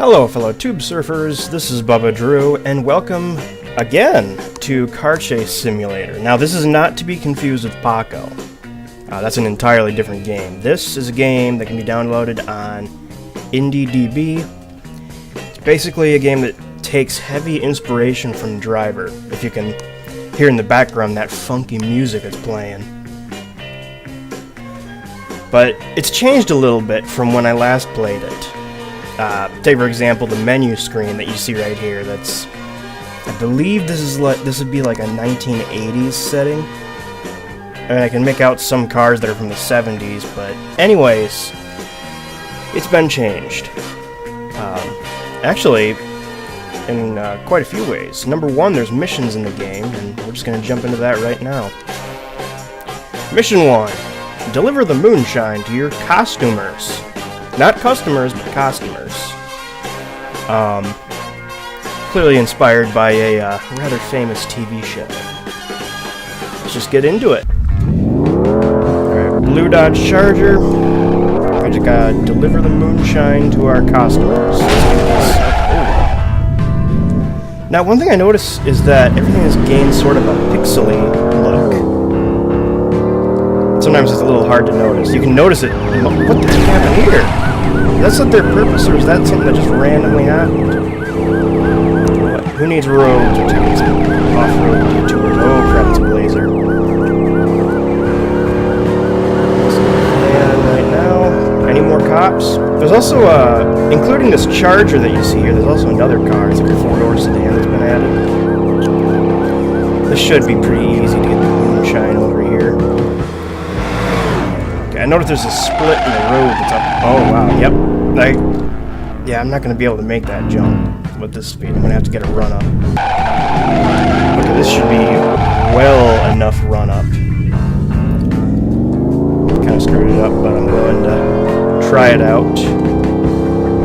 Hello fellow tube surfers, this is Bubba Drew, and welcome again to Car Chase Simulator. Now this is not to be confused with Paco. That's an entirely different game. This is a game that can be downloaded on IndieDB. It's basically a game that takes heavy inspiration from Driver. If you can hear in the background that funky music that's playing. But it's changed a little bit from when I last played it. Take for example the menu screen that you see right here. That's, I believe this would be like a 1980s setting. I mean, I can make out some cars that are from the 70s, but anyways, it's been changed. Actually, in quite a few ways. Number one, there's missions in the game, and we're just going to jump into that right now. Mission 1. Deliver the moonshine to your costumers. Not customers, but costumers. Clearly inspired by a rather famous TV show. Let's just get into it. Alright, blue Dodge Charger. I just gotta deliver the moonshine to our costumers. Now, one thing I noticed is that everything has gained sort of a pixely look. Sometimes it's a little hard to notice. You can notice it. What the heck happened here? Is that their purpose, or is that something that just randomly happened? What? Who needs roads or tickets? Off-road detours. Oh crap, it's a Blazer. And right now, any more cops? There's also including this Charger that you see here, there's also another car. It's like a four-door sedan that's been added. This should be pretty easy to get the moonshine over here. I noticed there's a split in the road that's up. Oh, wow, yep. Yeah, I'm not going to be able to make that jump with this speed. I'm going to have to get a run up. Okay, this should be well enough run up. Kind of screwed it up, but I'm willing to try it out.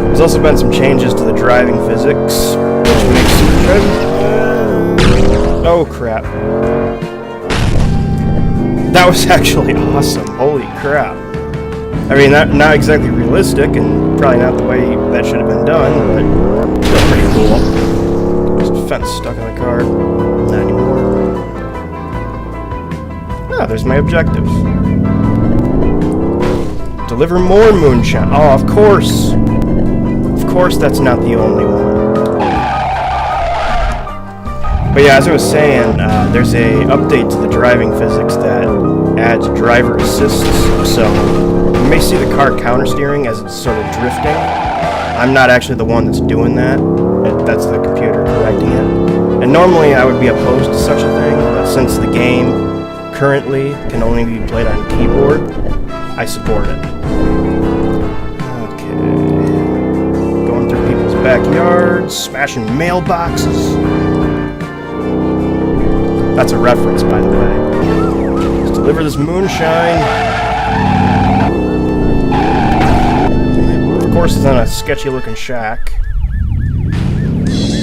There's also been some changes to the driving physics, which makes it oh, crap. That was actually awesome. Holy crap. I mean, not exactly realistic, and probably not the way that should have been done, but still pretty cool. There's a fence stuck in the car. Not anymore. Ah, there's my objective. Deliver more moonshine. Oh, of course. Of course that's not the only one. But yeah, as I was saying, there's a update to the driving physics that adds driver assists, so you may see the car countersteering as it's sort of drifting. I'm not actually the one that's doing that. That's the computer correcting it. And normally I would be opposed to such a thing, but since the game currently can only be played on keyboard, I support it. Okay. Going through people's backyards, smashing mailboxes. That's a reference, by the way. Let's deliver this moonshine. Of course, it's on a sketchy-looking shack.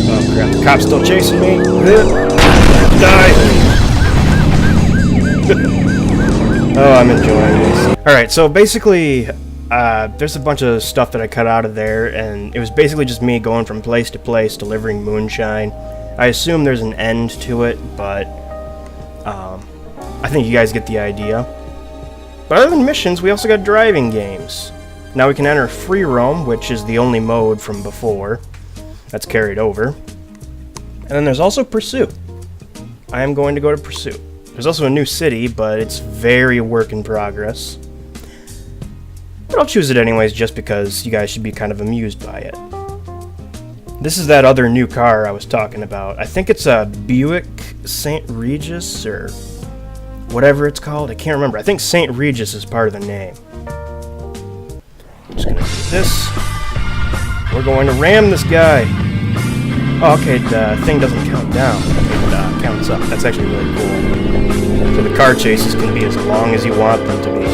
Oh crap! The cop's still chasing me. Die! Oh, I'm enjoying this. All right, so basically, there's a bunch of stuff that I cut out of there, and it was basically just me going from place to place delivering moonshine. I assume there's an end to it, but I think you guys get the idea. But other than missions, we also got driving games. Now we can enter free roam, which is the only mode from before. That's carried over. And then there's also Pursuit. I am going to go to Pursuit. There's also a new city, but it's very work in progress. But I'll choose it anyways just because you guys should be kind of amused by it. This is that other new car I was talking about. I think it's a Buick St. Regis or whatever it's called. I can't remember. I think St. Regis is part of the name. I'm just going to do this. We're going to ram this guy. Oh, okay, the thing doesn't count down. It counts up. That's actually really cool. So the car chases can be as long as you want them to be.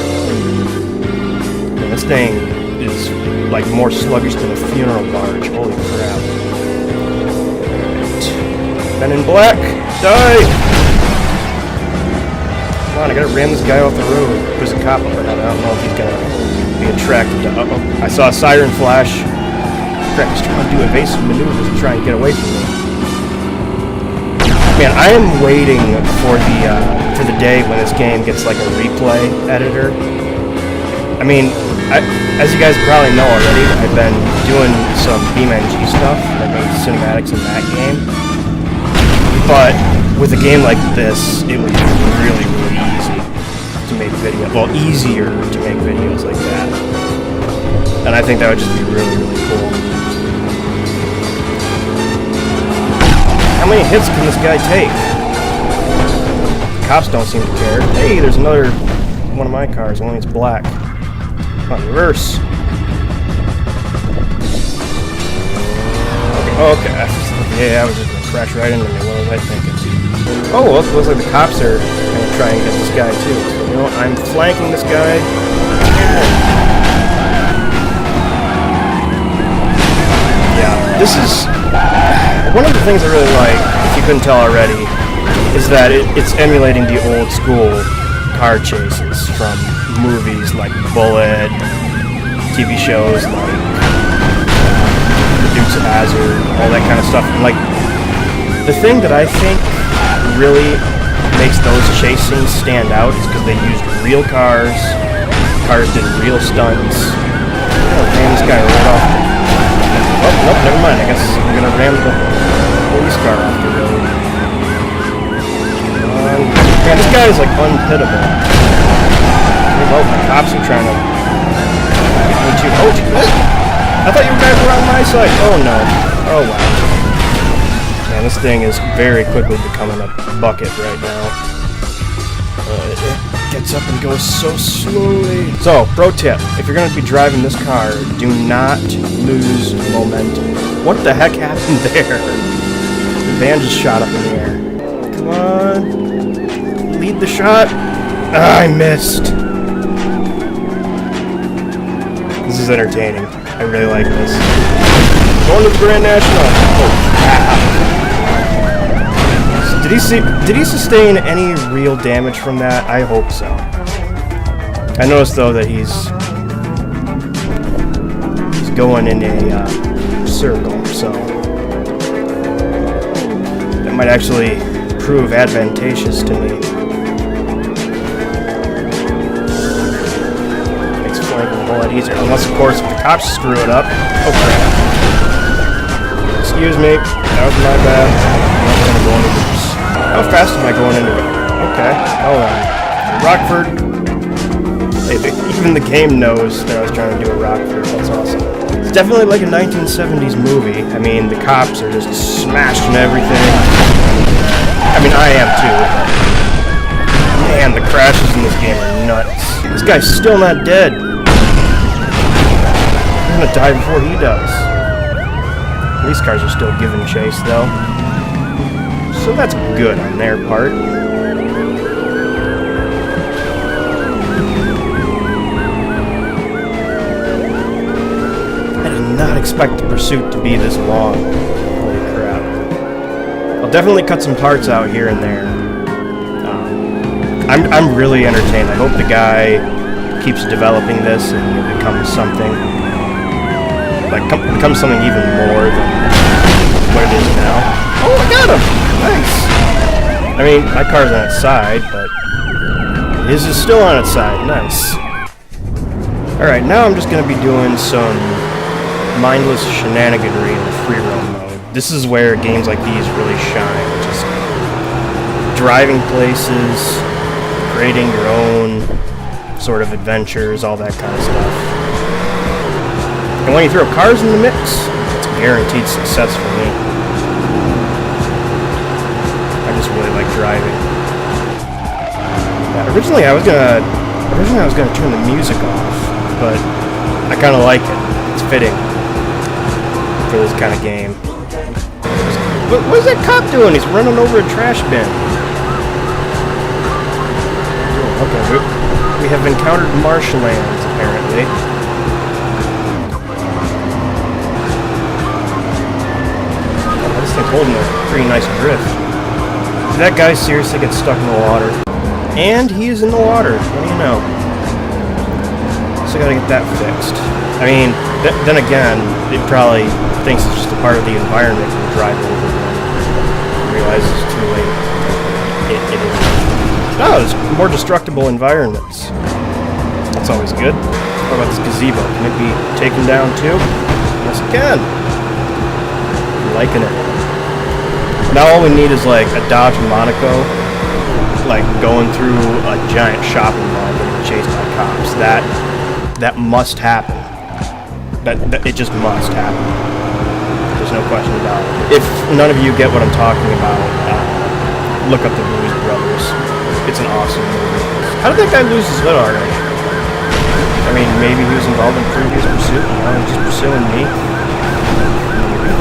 And this thing is like more sluggish than a funeral barge. Holy crap. Right. Men in Black, die! Come on, I gotta ram this guy off the road. There's a cop up ahead. I don't know if he's gonna be attracted to... Uh-oh. I saw a siren flash. crap, he's trying to do evasive maneuvers and try and get away from me. Man, I am waiting for the day when this game gets like a replay editor. I mean, as you guys probably know already, I've been doing some BeamNG stuff, like cinematics in that game. But with a game like this, it would be really, really easy to make videos. Well, easier to make videos like that. And I think that would just be really, really cool. How many hits can this guy take? Cops don't seem to care. Hey, there's another one of my cars, only it's black. On reverse. Okay. Yeah, I was just gonna crash right into me. What was I thinking? Oh, well, it looks like the cops are gonna try and get this guy too. You know, I'm flanking this guy. Yeah, this is one of the things I really like, if you couldn't tell already, is that it's emulating the old school car chases from movies like Bullet, TV shows like The Dukes of Hazzard, all that kind of stuff. And like, the thing that I think really makes those chase scenes stand out is because they used real cars. Cars did real stunts. Oh, ram this guy right off. Oh, nope, never mind. I guess I'm gonna ram the police car off the road. Man, this guy is like unhittable. Oh, the cops are trying to get me too. Oh, I thought you guys were on my side. Oh no. Oh wow. Man, this thing is very quickly becoming a bucket right now. It gets up and goes so slowly. So, pro tip, if you're going to be driving this car, do not lose momentum. What the heck happened there? The van just shot up in the air. Come on. Lead the shot. Ah, I missed. This is entertaining. I really like this. Going to the Grand National. Oh, crap. Did he sustain any real damage from that? I hope so. I noticed though that he's going in a circle, so that might actually prove advantageous to me. Makes flanking a whole lot easier, unless of course if the cops screw it up. Oh crap! Excuse me, that was my bad. I'm gonna go into this. How fast am I going into it? Okay, hold on. Rockford. Even the game knows that I was trying to do a Rockford. That's awesome. It's definitely like a 1970s movie. I mean, the cops are just smashing everything. I mean, I am too. But man, the crashes in this game are nuts. This guy's still not dead. I'm gonna die before he does. Police cars are still giving chase, though. So that's good on their part. I did not expect the pursuit to be this long. Holy crap. I'll definitely cut some parts out here and there. I'm really entertained. I hope the guy keeps developing this and it becomes something. Like, becomes something even more than what it is now. Oh, I got him! Nice! I mean, my car's on its side, but his is still on its side. Nice. Alright, now I'm just going to be doing some mindless shenaniganry in the free roam mode. This is where games like these really shine. Just driving places, creating your own sort of adventures, all that kind of stuff. And when you throw cars in the mix, it's guaranteed success for me. I just really like driving. Yeah, originally I was gonna turn the music off, but I kind of like it. It's fitting for this kind of game. What is that cop doing? He's running over a trash bin. Okay, we have encountered marshlands apparently. Oh, this thing's holding a pretty nice drift. That guy seriously gets stuck in the water. And he is in the water. What do you know? So I gotta get that fixed. I mean, then again, it probably thinks it's just a part of the environment when you drive over and realizes it's too late. It is. Oh, there's more destructible environments. That's always good. What about this gazebo? Can it be taken down too? Yes, it can. I'm liking it. Now all we need is like a Dodge Monaco, like going through a giant shopping mall getting chased by cops. That must happen. That it just must happen. There's no question about it. If none of you get what I'm talking about, look up the Blues Brothers. It's an awesome movie. How did that guy lose his hood already? I mean, maybe he was involved in previous pursuit. Now he's just pursuing me.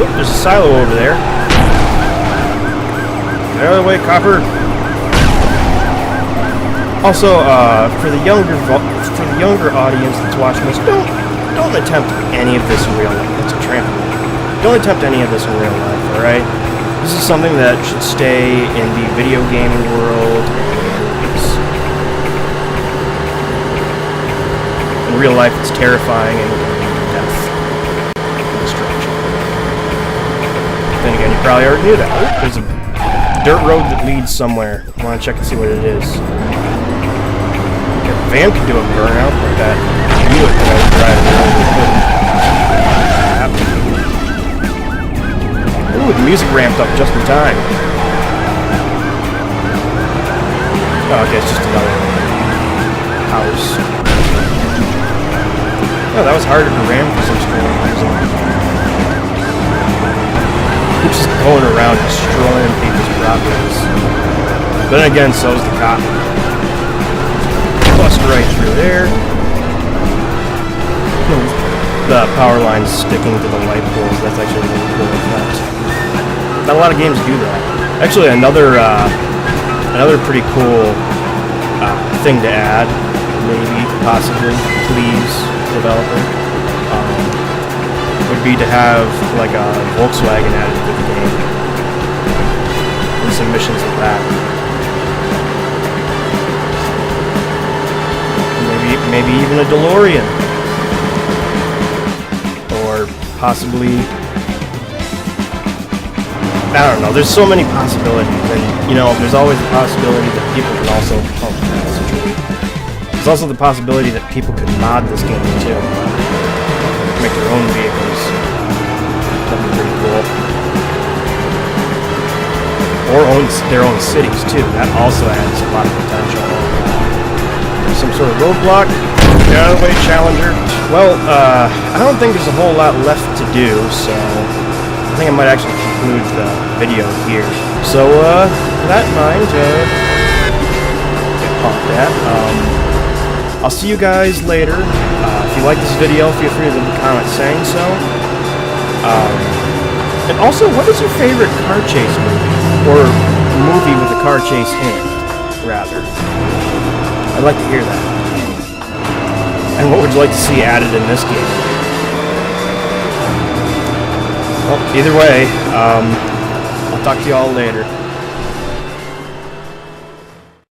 Oop, there's a silo over there. Get out of the way, copper. Also, for the younger audience that's watching this, don't attempt any of this in real life. That's a trampoline. Don't attempt any of this in real life. All right. This is something that should stay in the video gaming world and movies. In real life, it's terrifying and can lead to death and destruction. Then again, you probably already knew that. Oh, there's a dirt road that leads somewhere. I want to check and see what it is. Your van could do a burnout like that. You would driving around. Ooh, the music ramped up just in time. Oh, okay, it's just another house. Oh, that was harder to ram for some strange reason. I'm just going around destroying people's properties. But then again, so's the cop. Bust right through there. The power line's sticking to the light poles. That's actually a really cool effect. Not a lot of games do that. Actually, another pretty cool thing to add, maybe, possibly, please, developer, would be to have like a Volkswagen added to the game and some missions like that. Maybe even a DeLorean, or possibly. I don't know, there's so many possibilities, and, you know, there's always the possibility that people can also, there's also the possibility that people could mod this game too, make their own vehicles. That'd be pretty cool. Or own their own cities too, that also adds a lot of potential. Some sort of roadblock, get out of the way, Challenger. Well, I don't think there's a whole lot left to do, so I think I might actually conclude the video here. So, with that in mind, get pumped at. I'll see you guys later. If you like this video, feel free to leave a comment saying so. And also, what is your favorite car chase movie? Or movie with a car chase in it, rather? I'd like to hear that. And what would you like to see added in this game? Well, either way, I'll talk to you all later.